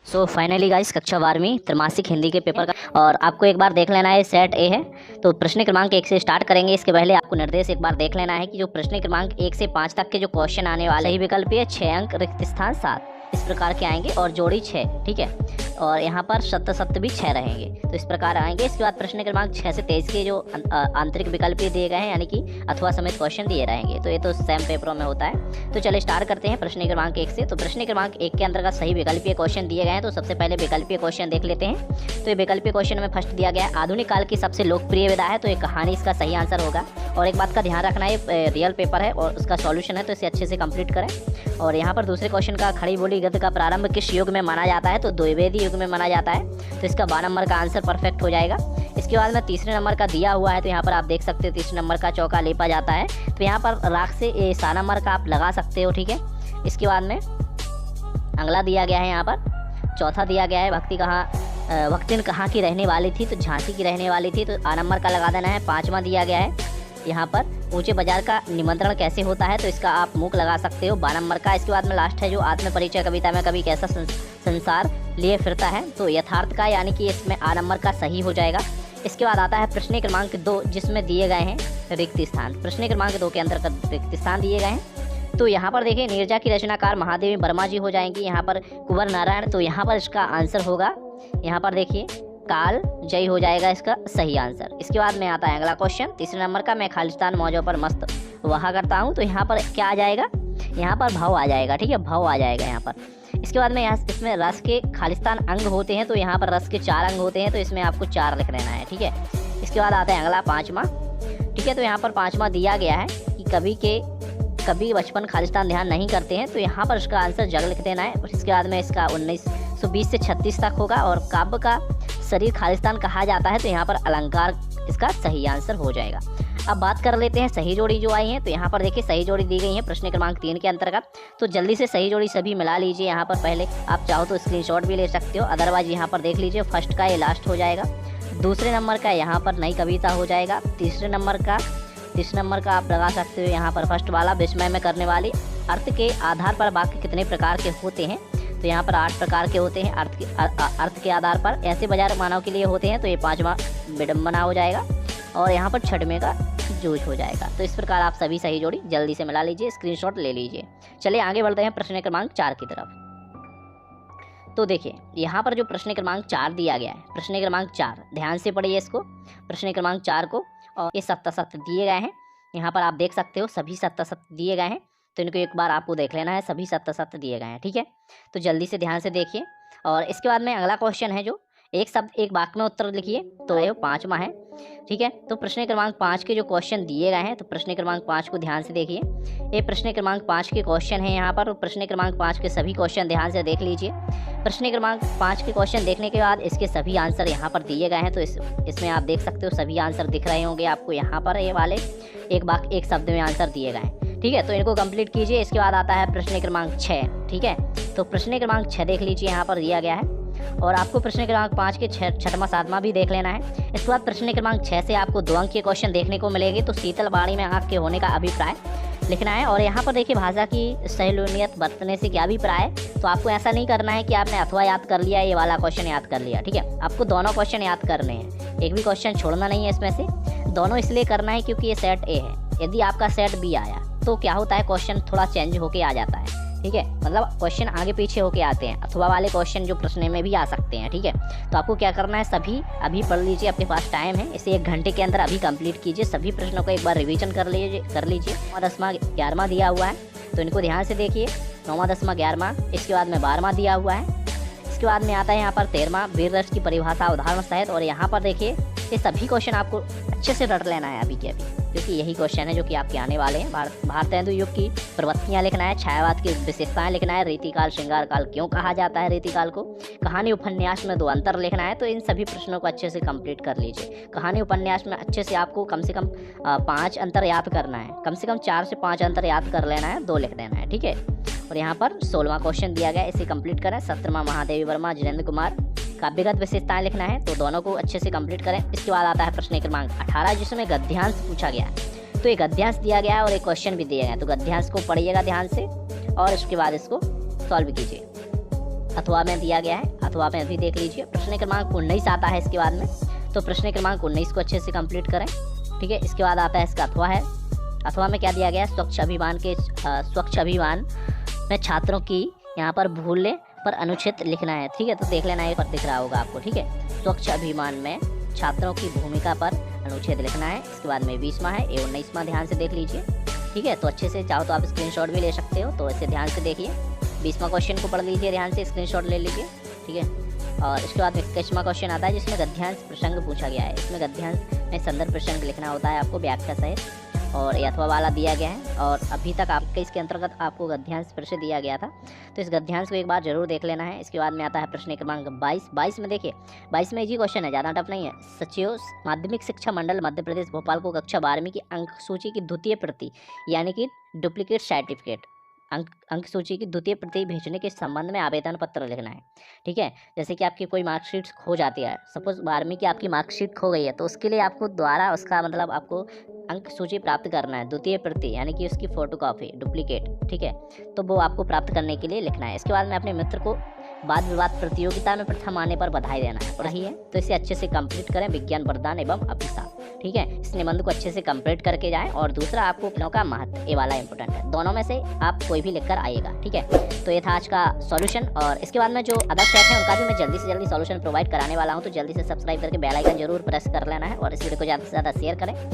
So finally guys कक्षा 12वीं त्रैमासिक हिंदी के पेपर का और आपको एक बार देख लेना है सेट ए है। तो प्रश्न क्रमांक 1 से स्टार्ट करेंगे। इसके पहले आपको निर्देश एक बार देख लेना है कि जो प्रश्न क्रमांक 1 से 5 तक के जो क्वेश्चन आने वाले ही विकल्प है 6 अंक, रिक्त स्थान 7 इस प्रकार के आएंगे और जोड़ी 6, ठीक है। और यहाँ पर सत्य सत्य भी 6 रहेंगे, तो इस प्रकार आएंगे। इसके बाद प्रश्न क्रमांक 6 से 23 के जो आंतरिक विकल्प दिए गए हैं, यानी कि अथवा समेत क्वेश्चन दिए रहेंगे। तो ये तो सेम पेपरों में होता है। तो चलिए स्टार्ट करते हैं प्रश्न क्रमांक 1 से। तो प्रश्न क्रमांक 1 के अंतर्गत सही विकल्पीय क्वेश्चन दिए गए हैं। तो सबसे पहले विकल्पीय क्वेश्चन देख लेते हैं। तो ये विकल्पीय क्वेश्चन में फर्स्ट दिया गया है आधुनिक काल की सबसे लोकप्रिय विधा है। तो ये कहानी इसका सही आंसर होगा। और एक बात का ध्यान रखना है, रियल पेपर है और उसका सॉल्यूशन है, तो इसे अच्छे से कंप्लीट करें। और यहाँ पर दूसरे क्वेश्चन का खड़ी बोली गद्य का प्रारंभ किस युग में माना जाता है? तो द्विवेदी युग में माना जाता है। तो इसका 12 नंबर का आंसर परफेक्ट हो जाएगा। इसके बाद में तीसरे नंबर का दिया हुआ है। तो यहाँ पर आप देख सकते हो तीसरे नंबर का चौका लेपा जाता है। तो यहाँ पर राख से 7 नंबर का आप लगा सकते हो, ठीक है। इसके बाद में अगला दिया गया है, यहाँ पर चौथा दिया गया है भक्तिन कहाँ की रहने वाली थी? तो झांसी की रहने वाली थी, तो 8 नंबर का लगा देना है। 5वां दिया गया है यहाँ पर ऊंचे बाजार का निमंत्रण कैसे होता है? तो इसका आप मुख लगा सकते हो, 12 नंबर का। इसके बाद में लास्ट है जो आत्म परिचय कविता में कभी कैसा संसार लिए फिरता है? तो यथार्थ का, यानी कि इसमें 8 नंबर का सही हो जाएगा। इसके बाद आता है प्रश्न क्रमांक 2, जिसमें दिए गए हैं रिक्त स्थान। प्रश्न क्रमांक 2 के अंतर्गत रिक्त स्थान दिए गए हैं। तो यहाँ पर देखिए नीरजा की रचनाकार महादेवी वर्मा जी हो जाएंगी। यहाँ पर कुंवर नारायण, तो यहाँ पर इसका आंसर होगा, यहाँ पर देखिए काल जय हो जाएगा इसका सही आंसर। इसके बाद में आता है अगला क्वेश्चन तीसरे नंबर का, मैं खालिस्तान मौजों पर मस्त वहा करता हूँ। तो यहाँ पर क्या आ जाएगा? यहाँ पर भाव आ जाएगा, ठीक है, भाव आ जाएगा यहाँ पर। इसके बाद में यहाँ इसमें रस के खालिस्तान अंग होते हैं। तो यहाँ पर रस के 4 अंग होते हैं, तो इसमें आपको 4 लिख लेना है, ठीक है। इसके बाद आता है अगला 5वां, ठीक है। तो यहाँ पर 5वां दिया गया है कि कभी बचपन खालिस्तान ध्यान नहीं करते हैं। तो यहाँ पर इसका आंसर जग लिख देना है। और इसके बाद में इसका 1920 से 36 तक होगा। और काव्य का शरीर खालिस्तान कहा जाता है। तो यहाँ पर अलंकार इसका सही आंसर हो जाएगा। अब बात कर लेते हैं सही जोड़ी जो आई है। तो यहाँ पर देखिए सही जोड़ी दी गई है प्रश्न क्रमांक 3 के अंतर्गत। तो जल्दी से सही जोड़ी सभी मिला लीजिए। यहाँ पर पहले आप चाहो तो स्क्रीनशॉट भी ले सकते हो, अदरवाइज यहाँ पर देख लीजिए फर्स्ट का ये लास्ट हो जाएगा, दूसरे नंबर का यहाँ पर नई कविता हो जाएगा, तीसरे नंबर का आप लगा सकते हो यहाँ पर फर्स्ट वाला विस्मय में करने वाली। अर्थ के आधार पर वाक्य कितने प्रकार के होते हैं? तो यहाँ पर 8 प्रकार के होते हैं अर्थ के आधार पर। ऐसे बाजार मानव के लिए होते हैं। तो ये 5वां विडम्बना हो जाएगा। और यहाँ पर 6वें का जूझ हो जाएगा। तो इस प्रकार आप सभी सही जोड़ी जल्दी से मिला लीजिए, स्क्रीनशॉट ले लीजिए। चलिए आगे बढ़ते हैं प्रश्न क्रमांक 4 की तरफ। तो देखिए यहाँ पर जो प्रश्न क्रमांक 4 दिया गया है, प्रश्न क्रमांक 4 ध्यान से पढ़िए इसको, प्रश्न क्रमांक 4 को। और ये सत्य सत्य दिए गए हैं। यहाँ पर आप देख सकते हो सभी सत्य सत्य दिए गए हैं। तो इनको एक बार आपको देख लेना है, सभी सत्य सत्य दिए गए हैं, ठीक है। तो जल्दी से ध्यान से देखिए। और इसके बाद में अगला क्वेश्चन है जो एक शब्द एक वाक्य में उत्तर लिखिए। तो ये 5वां है, ठीक है। तो प्रश्न क्रमांक 5 के जो क्वेश्चन दिए गए हैं, तो प्रश्न क्रमांक 5 को ध्यान से देखिए। ये प्रश्न क्रमांक 5 के क्वेश्चन है यहाँ पर। प्रश्न क्रमांक 5 के सभी क्वेश्चन ध्यान से देख लीजिए। प्रश्न क्रमांक 5 के क्वेश्चन देखने के बाद इसके सभी आंसर यहाँ पर दिए गए हैं। तो इसमें आप देख सकते हो सभी आंसर दिख रहे होंगे आपको यहाँ पर। ये वाले एक वाक्य एक शब्द में आंसर दिए गए हैं, ठीक है। तो इनको कंप्लीट कीजिए। इसके बाद आता है प्रश्न क्रमांक 6, ठीक है। तो प्रश्न क्रमांक 6 देख लीजिए, यहाँ पर दिया गया है। और आपको प्रश्न क्रमांक 5 के 6वां 7वां भी देख लेना है। इसके बाद प्रश्न क्रमांक 6 से आपको 2 अंक के क्वेश्चन देखने को मिलेंगे। तो शीतल वाणी में आँख के होने का अभिप्राय लिखना है। और यहाँ पर देखिए भाषा की सहेलूनियत बरतने से क्या अभिप्राय है? तो आपको ऐसा नहीं करना है कि आपने अथवा याद कर लिया, ये वाला क्वेश्चन याद कर लिया, ठीक है। आपको दोनों क्वेश्चन याद करने हैं, एक भी क्वेश्चन छोड़ना नहीं है इसमें से। दोनों इसलिए करना है क्योंकि ये सेट ए है। यदि आपका सेट बी आया तो क्या होता है, क्वेश्चन थोड़ा चेंज होके आ जाता है, ठीक है। मतलब क्वेश्चन आगे पीछे होके आते हैं, अथवा वाले क्वेश्चन जो प्रश्न में भी आ सकते हैं, ठीक है। तो आपको क्या करना है, सभी अभी पढ़ लीजिए, अपने पास टाइम है, इसे 1 घंटे के अंदर अभी कंप्लीट कीजिए। सभी प्रश्नों को एक बार रिवीजन कर लीजिए। 9वां 10वां 11वां दिया हुआ है, तो इनको ध्यान से देखिए। 9वां 10वां 11वां, इसके बाद में 12वां दिया हुआ है। इसके बाद में आता है यहाँ पर 13वां वीर रस की परिभाषा उदाहरण सहित। और यहाँ पर देखिए ये सभी क्वेश्चन आपको अच्छे से रट लेना है अभी के अभी, क्योंकि यही क्वेश्चन है जो कि आपके आने वाले हैं। भारतेंदु युग की प्रवृत्तियाँ लिखना है, छायावाद की विशेषताएं लिखना है, रीतिकाल श्रृंगार काल क्यों कहा जाता है रीतिकाल को, कहानी उपन्यास में 2 अंतर लिखना है। तो इन सभी प्रश्नों को अच्छे से कंप्लीट कर लीजिए। कहानी उपन्यास में अच्छे से आपको कम से कम 5 अंतर याद करना है, कम से कम 4 से 5 अंतर याद कर लेना है, 2 लिख देना है, ठीक है। और यहाँ पर 16वां क्वेश्चन दिया गया है, इसे कंप्लीट करें। 17वां महादेवी वर्मा जितेंद्र कुमार काव्यगत विशेषताएं लिखना है। तो दोनों को अच्छे से कंप्लीट करें। इसके बाद आता है प्रश्न क्रमांक 18, जिसमें गद्यांश पूछा गया है। तो ये गद्यांश दिया गया है और एक क्वेश्चन भी दिया गया है। तो गद्यांश को पढ़िएगा ध्यान से और इसके बाद इसको सॉल्व कीजिए। अथवा में दिया गया है, अथवा में अभी देख लीजिए। प्रश्न क्रमांक 19 आता है इसके बाद में, तो प्रश्न क्रमांक 19 को अच्छे से कंप्लीट करें। ठीक है, इसके बाद आता है इसका अथवा है। अथवा में क्या दिया गया है, स्वच्छ अभियान में छात्रों की यहाँ पर भूले पर अनुच्छेद लिखना है। ठीक है, तो देख लेना, ये पर दिख रहा होगा आपको। ठीक है, स्वच्छ अभियान में छात्रों की भूमिका पर अनुच्छेद लिखना है। इसके बाद में 20वां है, ये 19वां ध्यान से देख लीजिए। ठीक है, तो अच्छे से चाहो तो आप स्क्रीनशॉट भी ले सकते हो, तो इसे ध्यान से देखिए। 20वां क्वेश्चन को पढ़ लीजिए ध्यान से, स्क्रीनशॉट ले लीजिए। ठीक है, और इसके बाद 21वां क्वेश्चन आता है जिसमें गद्यांश प्रसंग पूछा गया है। इसमें गद्यांश में संदर्भ प्रसंग लिखना होता है आपको व्याख्या सहित, और ये अथवा वाला दिया गया है। और अभी तक आपके इसके अंतर्गत आपको गद्यांश प्रश्न दिया गया था, तो इस गद्यांश को एक बार जरूर देख लेना है। इसके बाद में आता है प्रश्न क्रमांक 22 में देखिए, 22 में इजी क्वेश्चन है, ज़्यादा टफ नहीं है। सचिव माध्यमिक शिक्षा मंडल मध्य प्रदेश भोपाल को कक्षा 12वीं की अंक सूची की द्वितीय प्रति यानी कि डुप्लीकेट सर्टिफिकेट अंक सूची की द्वितीय प्रति भेजने के संबंध में आवेदन पत्र लिखना है। ठीक है, जैसे कि आपकी कोई मार्कशीट खो जाती है, सपोज 12वीं की आपकी मार्कशीट खो गई है, तो उसके लिए आपको द्वारा उसका मतलब आपको अंक सूची प्राप्त करना है, द्वितीय प्रति यानी कि उसकी फोटोकॉपी डुप्लीकेट। ठीक है, तो वो आपको प्राप्त करने के लिए लिखना है। इसके बाद में अपने मित्र को वाद विवाद प्रतियोगिता में प्रथम आने पर बधाई देना है। रही है तो इसे अच्छे से कंप्लीट करें, विज्ञान वरदान एवं अभिशाप। ठीक है, इस निबंध को अच्छे से कंप्लीट करके जाएं। और दूसरा आपको उपनों का महत्व, ये वाला इंपॉर्टेंट है, दोनों में से आप कोई भी लिखकर आइएगा। ठीक है, तो ये था आज का सॉल्यूशन। और इसके बाद में जो अदर सेट है उनका भी मैं जल्दी से जल्दी सॉल्यूशन प्रोवाइड कराने वाला हूँ, तो जल्दी से सब्सक्राइब करके बेल आइकन जरूर प्रेस कर लेना है और इस वीडियो को ज़्यादा से ज़्यादा शेयर करें।